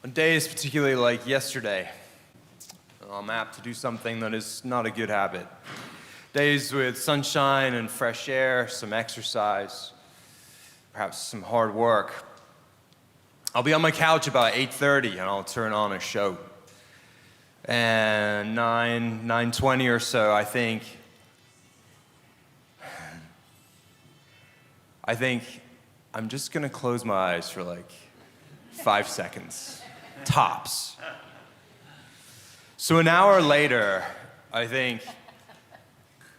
On days particularly like yesterday, I'm apt to do something that is not a good habit. Days with sunshine and fresh air, some exercise, perhaps some hard work. I'll be on my couch about 8:30 and I'll turn on a show. And 9:20 or so, I think I'm just gonna close my eyes for like 5 seconds, tops. So an hour later, I think,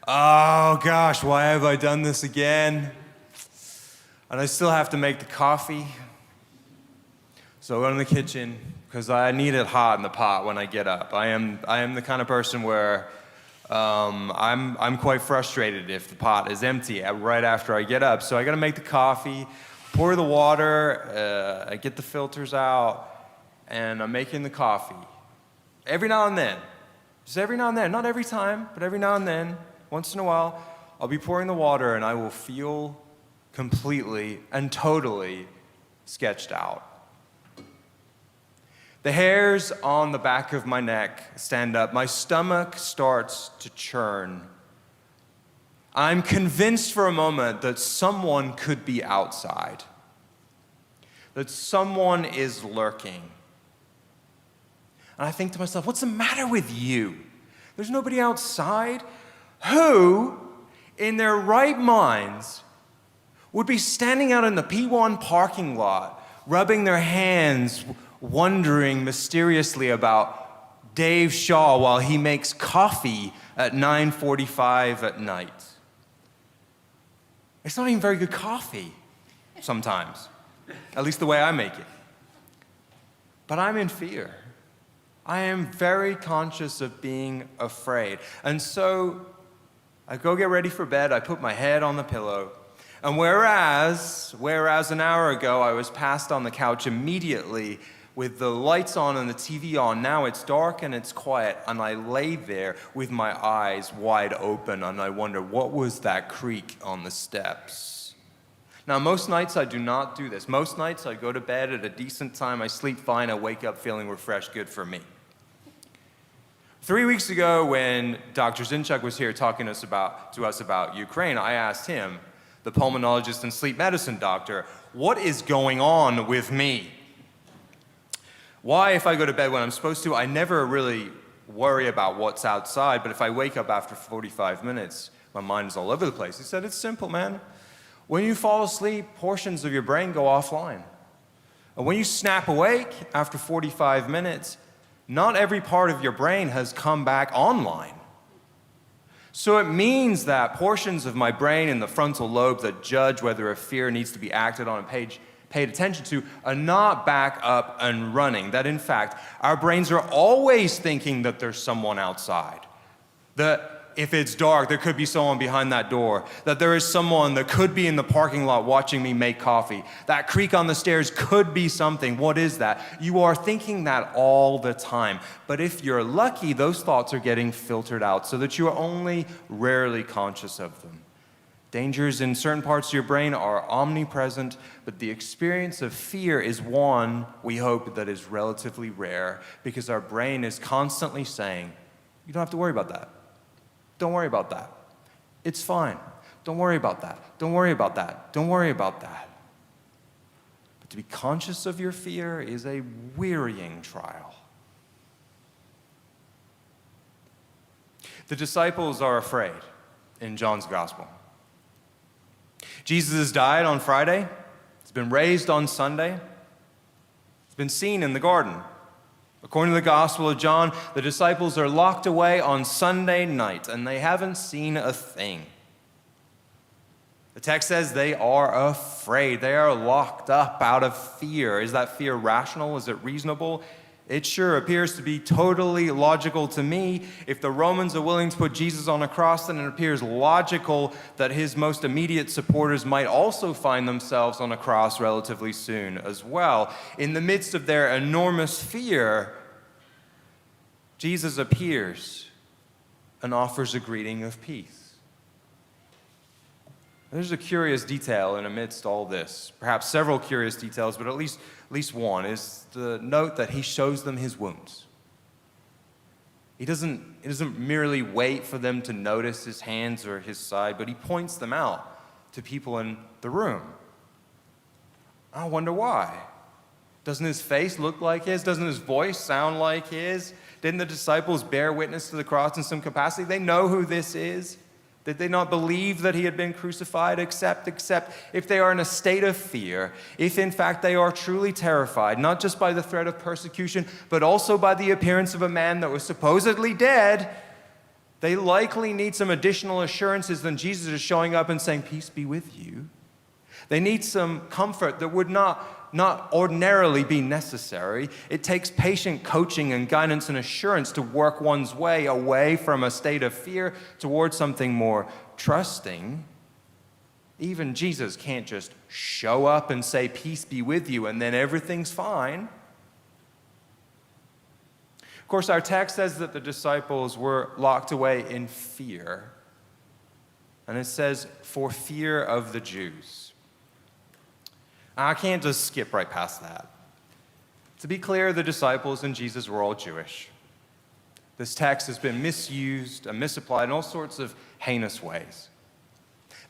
oh gosh, why have I done this again? And I still have to make the coffee. So I go in the kitchen, because I need it hot in the pot when I get up. I am the kind of person where I'm quite frustrated if the pot is empty right after I get up. So I gotta make the coffee, pour the water, I get the filters out, and I'm making the coffee. Every now and then, just every now and then, not every time, but every now and then, once in a while, I'll be pouring the water and I will feel completely and totally sketched out. The hairs on the back of my neck stand up. My stomach starts to churn. I'm convinced for a moment that someone could be outside, that someone is lurking. And I think to myself, what's the matter with you? There's nobody outside. Who, in their right minds, would be standing out in the P1 parking lot, rubbing their hands, wondering mysteriously about Dave Shaw while he makes coffee at 9:45 at night? It's not even very good coffee sometimes, at least the way I make it. But I'm in fear. I am very conscious of being afraid. And so I go get ready for bed, I put my head on the pillow, and whereas an hour ago I was passed on the couch immediately with the lights on and the TV on, now it's dark and it's quiet, and I lay there with my eyes wide open and I wonder, what was that creak on the steps? Now, most nights I do not do this. Most nights I go to bed at a decent time, I sleep fine, I wake up feeling refreshed, good for me. 3 weeks ago, when Dr. Zinchuk was here talking to us about Ukraine, I asked him, the pulmonologist and sleep medicine doctor, what is going on with me? Why, if I go to bed when I'm supposed to, I never really worry about what's outside, but if I wake up after 45 minutes, my mind is all over the place. He said, it's simple, man. When you fall asleep, portions of your brain go offline. And when you snap awake after 45 minutes, not every part of your brain has come back online. So it means that portions of my brain in the frontal lobe that judge whether a fear needs to be acted on and paid attention to are not back up and running. That in fact, our brains are always thinking that there's someone outside. That if it's dark, there could be someone behind that door. That there is someone that could be in the parking lot watching me make coffee. That creak on the stairs could be something. What is that? You are thinking that all the time. But if you're lucky, those thoughts are getting filtered out so that you are only rarely conscious of them. Dangers in certain parts of your brain are omnipresent, but the experience of fear is one, we hope, that is relatively rare because our brain is constantly saying, you don't have to worry about that. Don't worry about that. It's fine. Don't worry about that. Don't worry about that. Don't worry about that. But to be conscious of your fear is a wearying trial. The disciples are afraid in John's Gospel. Jesus has died on Friday. He's been raised on Sunday. He's been seen in the garden. According to the Gospel of John, the disciples are locked away on Sunday night, and they haven't seen a thing. The text says they are afraid. They are locked up out of fear. Is that fear rational? Is it reasonable? It sure appears to be totally logical to me. If the Romans are willing to put Jesus on a cross, then it appears logical that his most immediate supporters might also find themselves on a cross relatively soon as well. In the midst of their enormous fear, Jesus appears and offers a greeting of peace. There's a curious detail in amidst all this, perhaps several curious details, but at least one is the note that he shows them his wounds. He doesn't merely wait for them to notice his hands or his side, but he points them out to people in the room. I wonder why. Doesn't his face look like his? Doesn't his voice sound like his? Didn't the disciples bear witness to the cross in some capacity? They know who this is. Did they not believe that he had been crucified, except if they are in a state of fear, if in fact they are truly terrified, not just by the threat of persecution, but also by the appearance of a man that was supposedly dead, they likely need some additional assurances than Jesus is showing up and saying, "Peace be with you." They need some comfort that would not ordinarily be necessary. It takes patient coaching and guidance and assurance to work one's way away from a state of fear towards something more trusting. Even Jesus can't just show up and say, "Peace be with you," and then everything's fine. Of course, our text says that the disciples were locked away in fear. And it says, "for fear of the Jews." I can't just skip right past that. To be clear, the disciples and Jesus were all Jewish. This text has been misused and misapplied in all sorts of heinous ways.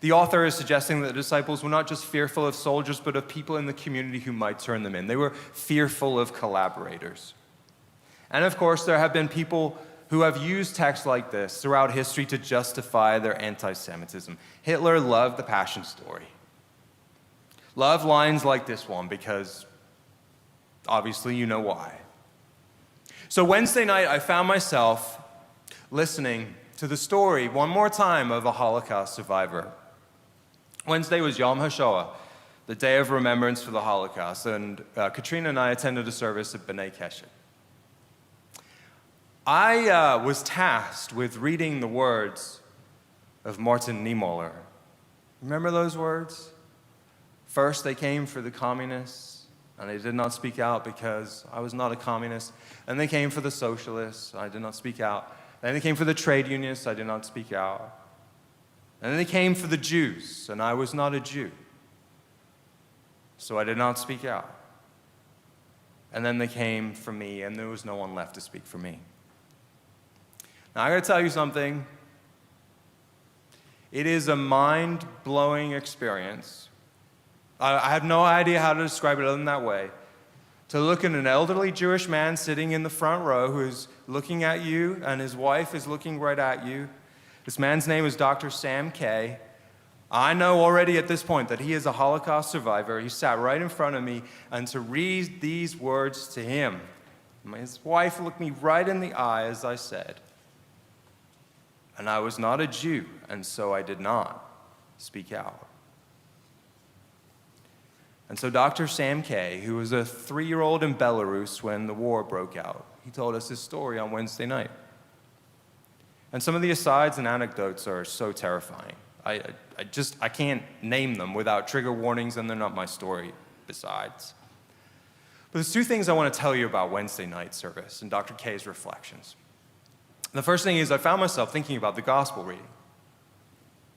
The author is suggesting that the disciples were not just fearful of soldiers, but of people in the community who might turn them in. They were fearful of collaborators. And of course, there have been people who have used texts like this throughout history to justify their anti-Semitism. Hitler loved the Passion story. Love lines like this one because obviously you know why. So Wednesday night, I found myself listening to the story one more time of a Holocaust survivor. Wednesday was Yom HaShoah, the day of remembrance for the Holocaust, and Katrina and I attended a service at B'nai Keshet. I was tasked with reading the words of Martin Niemöller. Remember those words? First, they came for the communists, and they did not speak out because I was not a communist. Then they came for the socialists, I did not speak out. Then they came for the trade unionists, I did not speak out. And then they came for the Jews, and I was not a Jew, so I did not speak out. And then they came for me, and there was no one left to speak for me. Now, I gotta tell you something. It is a mind-blowing experience. I have no idea how to describe it other than that way. To look at an elderly Jewish man sitting in the front row who is looking at you, and his wife is looking right at you. This man's name is Dr. Sam Kay. I know already at this point that he is a Holocaust survivor. He sat right in front of me, and to read these words to him, his wife looked me right in the eye as I said, and I was not a Jew, and so I did not speak out. And so Dr. Sam Kay, who was a 3-year-old in Belarus when the war broke out, he told us his story on Wednesday night. And some of the asides and anecdotes are so terrifying. I can't name them without trigger warnings, and they're not my story besides. But there's 2 things I want to tell you about Wednesday night service and Dr. Kay's reflections. The first thing is I found myself thinking about the gospel reading.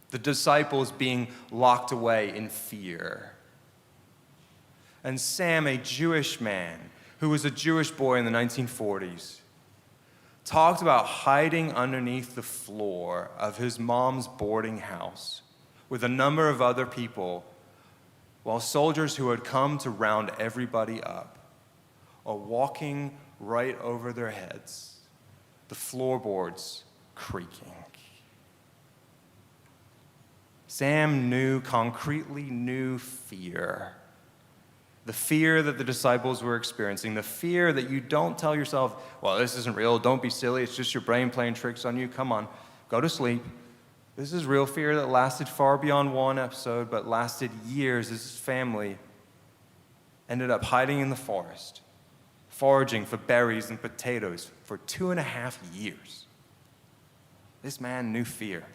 The disciples being locked away in fear. And Sam, a Jewish man who was a Jewish boy in the 1940s, talked about hiding underneath the floor of his mom's boarding house with a number of other people while soldiers who had come to round everybody up are walking right over their heads, the floorboards creaking. Sam concretely knew fear. The fear that the disciples were experiencing, the fear that you don't tell yourself, well, this isn't real, don't be silly, it's just your brain playing tricks on you, come on, go to sleep. This is real fear that lasted far beyond one episode, but lasted years. This family ended up hiding in the forest, foraging for berries and potatoes for 2.5 years. This man knew fear.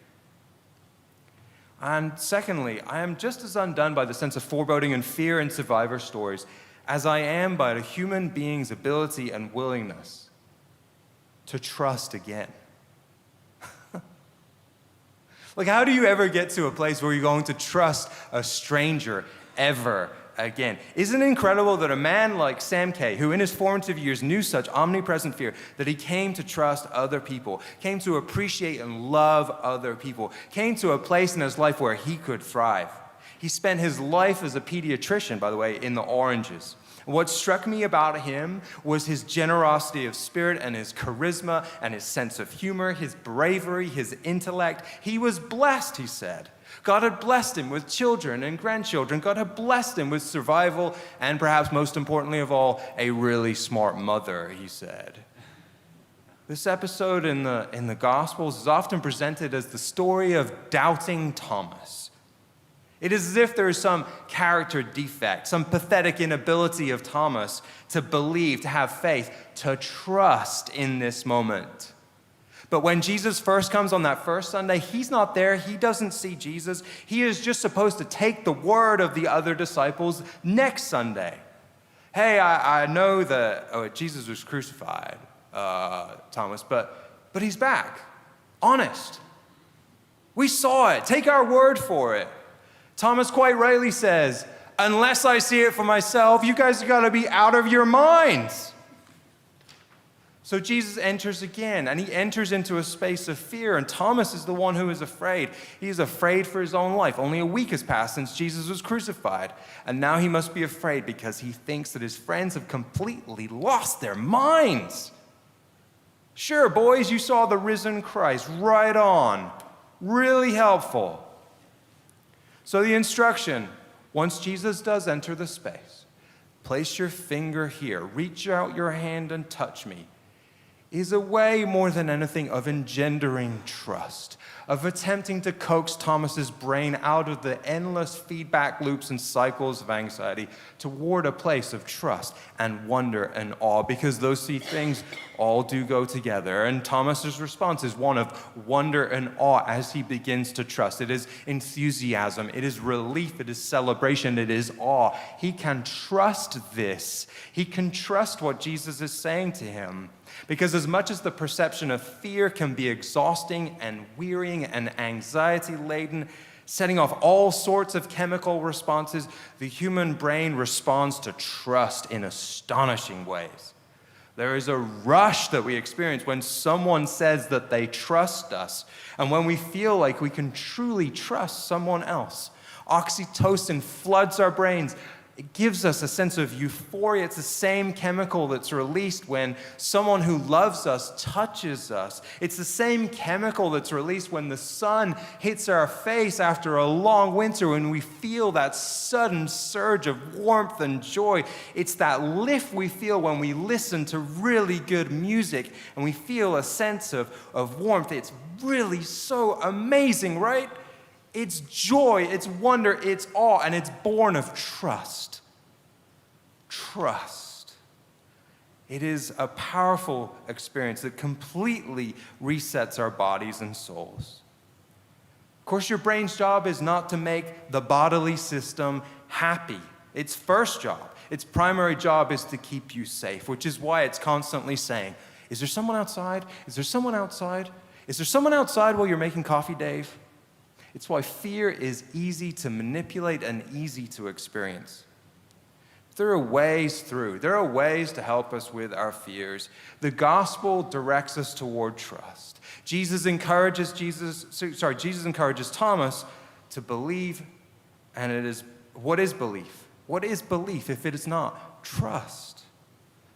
And secondly, I am just as undone by the sense of foreboding and fear in survivor stories as I am by the human being's ability and willingness to trust again. Like, how do you ever get to a place where you're going to trust a stranger ever again? Isn't it incredible that a man like Sam Kay, who in his formative years knew such omnipresent fear, that he came to trust other people, came to appreciate and love other people, came to a place in his life where he could thrive? He spent his life as a pediatrician, by the way, in the oranges. What struck me about him was his generosity of spirit and his charisma and his sense of humor, his bravery, his intellect. He was blessed, he said. God had blessed him with children and grandchildren. God had blessed him with survival and, perhaps most importantly of all, a really smart mother, he said. This episode in the Gospels is often presented as the story of doubting Thomas. It is as if there is some character defect, some pathetic inability of Thomas to believe, to have faith, to trust in this moment. But when Jesus first comes on that first Sunday, he's not there. He doesn't see Jesus. He is just supposed to take the word of the other disciples next Sunday. Hey, I know that Jesus was crucified, Thomas, but he's back. Honest. We saw it. Take our word for it. Thomas quite rightly says, unless I see it for myself, you guys got to be out of your minds. So Jesus enters again, and he enters into a space of fear, and Thomas is the one who is afraid. He is afraid for his own life. Only a week has passed since Jesus was crucified, and now he must be afraid because he thinks that his friends have completely lost their minds. Sure, boys, you saw the risen Christ. Right on. Really helpful. So the instruction, once Jesus does enter the space, place your finger here, reach out your hand and touch me, is a way more than anything of engendering trust, of attempting to coax Thomas's brain out of the endless feedback loops and cycles of anxiety toward a place of trust and wonder and awe, because those three things all do go together. And Thomas's response is one of wonder and awe as he begins to trust. It is enthusiasm, it is relief, it is celebration, it is awe. He can trust this. He can trust what Jesus is saying to him. Because as much as the perception of fear can be exhausting and wearying and anxiety-laden, setting off all sorts of chemical responses, the human brain responds to trust in astonishing ways. There is a rush that we experience when someone says that they trust us, and when we feel like we can truly trust someone else. Oxytocin floods our brains. It gives us a sense of euphoria. It's the same chemical that's released when someone who loves us touches us. It's the same chemical that's released when the sun hits our face after a long winter, when we feel that sudden surge of warmth and joy. It's that lift we feel when we listen to really good music and we feel a sense of warmth. It's really so amazing, right? It's joy, it's wonder, it's awe, and it's born of trust. Trust. It is a powerful experience that completely resets our bodies and souls. Of course, your brain's job is not to make the bodily system happy. Its first job, its primary job is to keep you safe, which is why it's constantly saying, is there someone outside? Is there someone outside? Is there someone outside while you're making coffee, Dave? It's why fear is easy to manipulate and easy to experience. There are ways through. There are ways to help us with our fears. The gospel directs us toward trust. Jesus encourages Thomas to believe, and it is, what is belief? What is belief if it is not trust?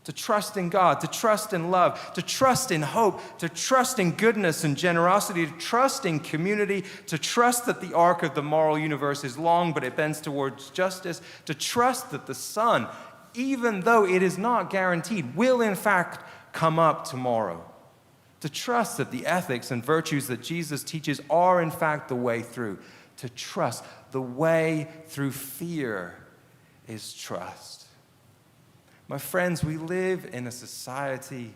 To trust in God, to trust in love, to trust in hope, to trust in goodness and generosity, to trust in community, to trust that the arc of the moral universe is long but it bends towards justice, to trust that the sun, even though it is not guaranteed, will in fact come up tomorrow. To trust that the ethics and virtues that Jesus teaches are in fact the way through. To trust the way through fear is trust. My friends, we live in a society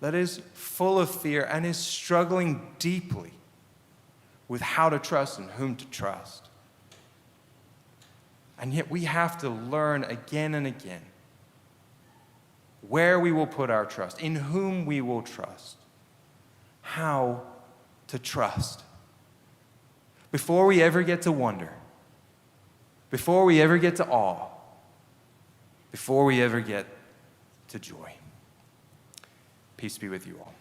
that is full of fear and is struggling deeply with how to trust and whom to trust. And yet we have to learn again and again where we will put our trust, in whom we will trust, how to trust. before we ever get to wonder, before we ever get to awe, before we ever get to joy. Peace be with you all.